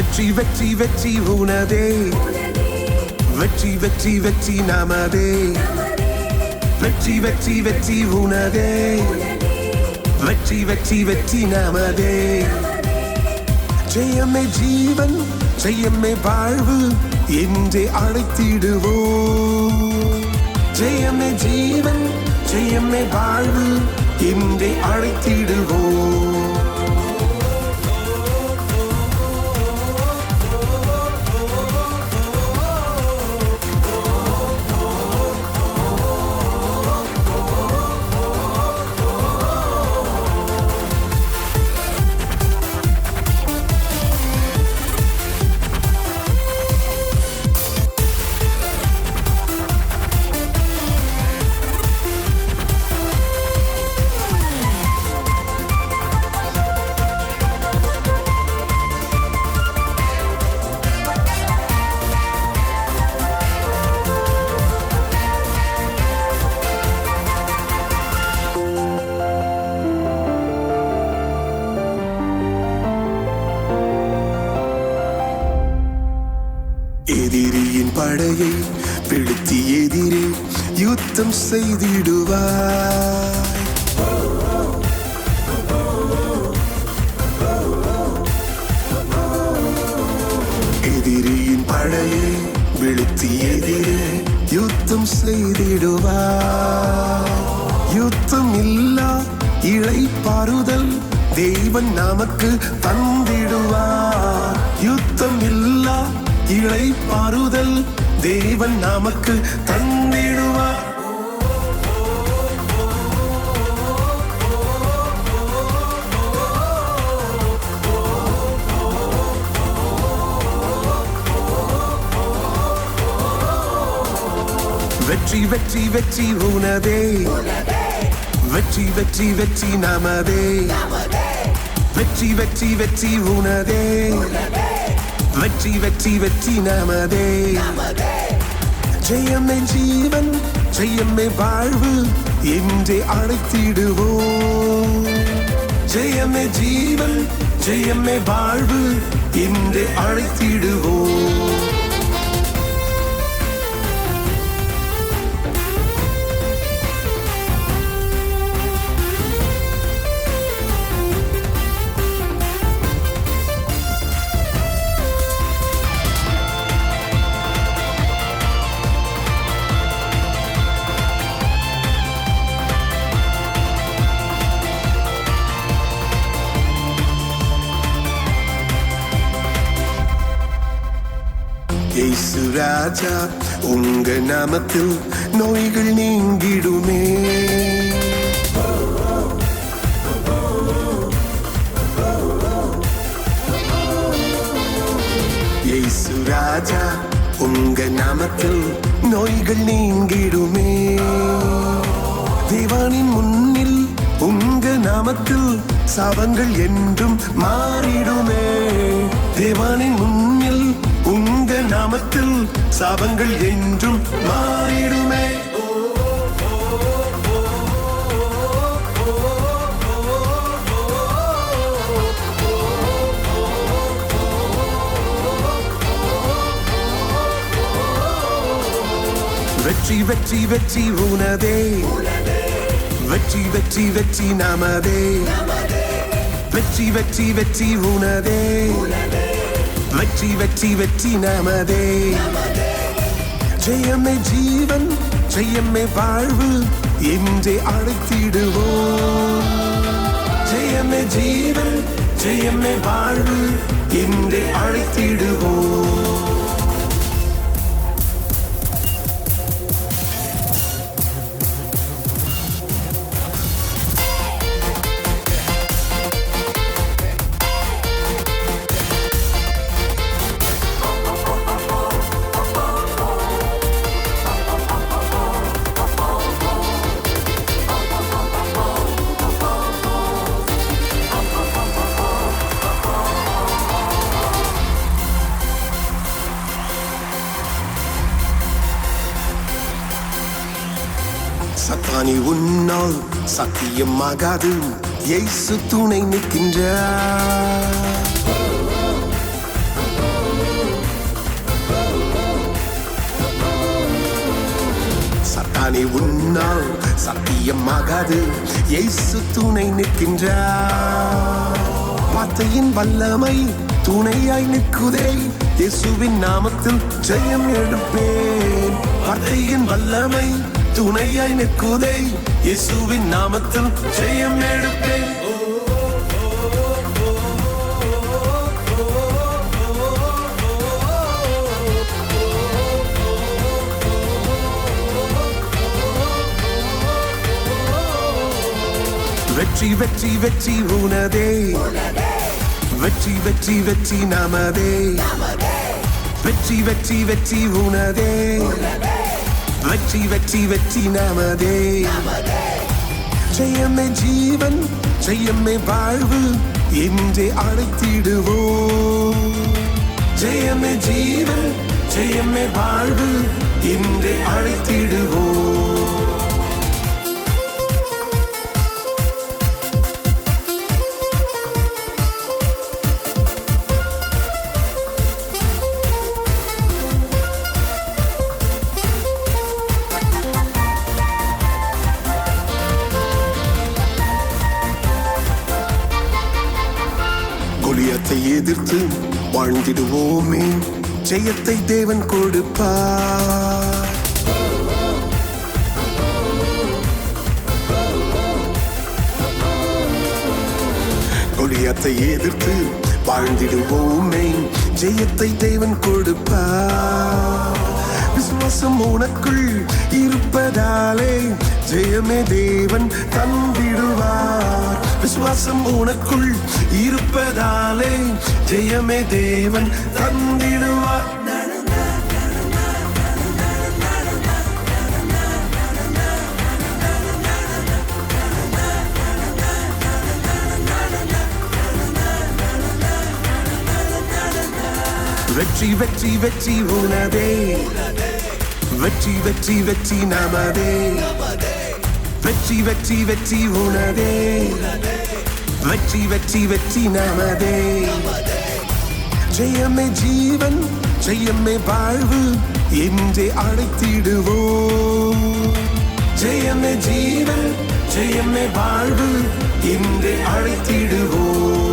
வெற்றி வெற்றி வெற்றி உனதே, வெற்றி வெற்றி வெற்றி நமதே, வெற்றி வெற்றி வெற்றி உனதே, வெற்றி வெற்றி வெற்றி நமதே. ஜெயமே ஜீவன் ஜெயமே வாழ்வு என்றே அழைத்திடுவோம். ஜெயமே ஜீவன் ஜெயமே வாழ்வு என்றே அழைத்திடுவோம். எதிரியின் படையை பிடித்து எதிரே யுத்தம் செய்திடுவாய். எதிரியின் படையை பிடித்து எதிரே யுத்தம் செய்திடுவாய். யுத்தம் இல்லா இளைப்பாறுதல் தேவன் நமக்கு தந்திடுவார். யுத்தம் இல்லா இளைப்பாறுதல் தேவன் நமக்கு தந்திடுவார். வெற்றி வெற்றி வெற்றி உனதே, வெற்றி வெற்றி வெற்றி நமதே, வெற்றி வெற்றி வெற்றி உனதே, வெற்றி வெற்றி வெற்றி நமதே. ஜெயமே ஜீவன் ஜெயமே வாழ்வு என்றே அழைத்திடுவோம். ஜெயமே ஜீவன் ஜெயமே வாழ்வு என்றே அழைத்திடுவோம். இயேசு ராஜா உங்க நாமத்தில் நோய்கள் நீங்கிடுமே. இயேசு ராஜா உங்க நாமத்தில் நோய்கள் நீங்கிடுமே. தேவனின் முன்னில் உங்க நாமத்தில் சாபங்கள் என்றும் மாறிடுமே. தேவனின் முன்னில் உங்க நாமத்தில் சாபங்கள் என்றும் மாறிடுமே. வெற்றி வெற்றி வெற்றி உனதே, வெற்றி வெற்றி வெற்றி நமதே, வெற்றி வெற்றி வெற்றி உனதே, வெற்றி வெற்றி வெற்றி நமதே. ஜெயமே ஜீவன் ஜெயமே வாழ்வு என்றே அழைத்திடுவோம். ஜெயமே ஜீவன் ஜெயமே வாழ்வு என்றே அழைத்திடுவோம். சத்தானி உன்னால் சத்தியமாகாது, இயேசு துணை நிற்கின்றார். சத்தானே உன்னால் சத்தியமாகாது, இயேசு துணை நிற்கின்றார். வார்த்தையின் வல்லமை துணையாய் நிற்குதே, இயேசுவின் நாமத்தில் ஜெயம் எடுப்பேன். வார்த்தையின் வல்லமை துணையாய் நிற்குதே, இயேசுவின் நாமத்தில் ஜெயம் எடுப்பேன். வெற்றி வெற்றி வெற்றி உனதே, வெற்றி வெற்றி வெற்றி நமதே, வெற்றி வெற்றி வெற்றி உனதே, வெற்றி வெற்றி வெற்றி நமதே. ஜெயமே ஜீவன், ஜெயமே வாழ்வு என்றே அழைத்திடுவோம். ஜெயமே ஜீவன், ஜெயமே வாழ்வு என்றே அழைத்திடுவோம். கோலியாத்தை எதிர்த்து வாழ்ந்திடுவோமே, ஜெயத்தை தேவன் கொடுப்பார். கோலியாத்தை எதிர்த்து வாழ்ந்திடுவோமே, ஜெயத்தை தேவன் கொடுப்பார். விசுவாசம் உனக்குள் இருப்பதாலே ஜெயமே தேவன் தந்திடுவார். விசுவாசம் உனக்குள் இருப்பதாலே ஜெயமே தேவன் தந்திடுவார். வெற்றி வெற்றி வெற்றி உனதே, வெற்றி வெற்றி வெற்றி நமதே, வெற்றி வெற்றி வெற்றி உனதே, வெற்றி வெற்றி வெற்றி நமதே. ஜெயமே ஜீவன், ஜெயமே வாழ்வு என்றே அழைத்திடுவோம். ஜெயமே ஜீவன், ஜெயமே வாழ்வு என்றே அழைத்திடுவோம்.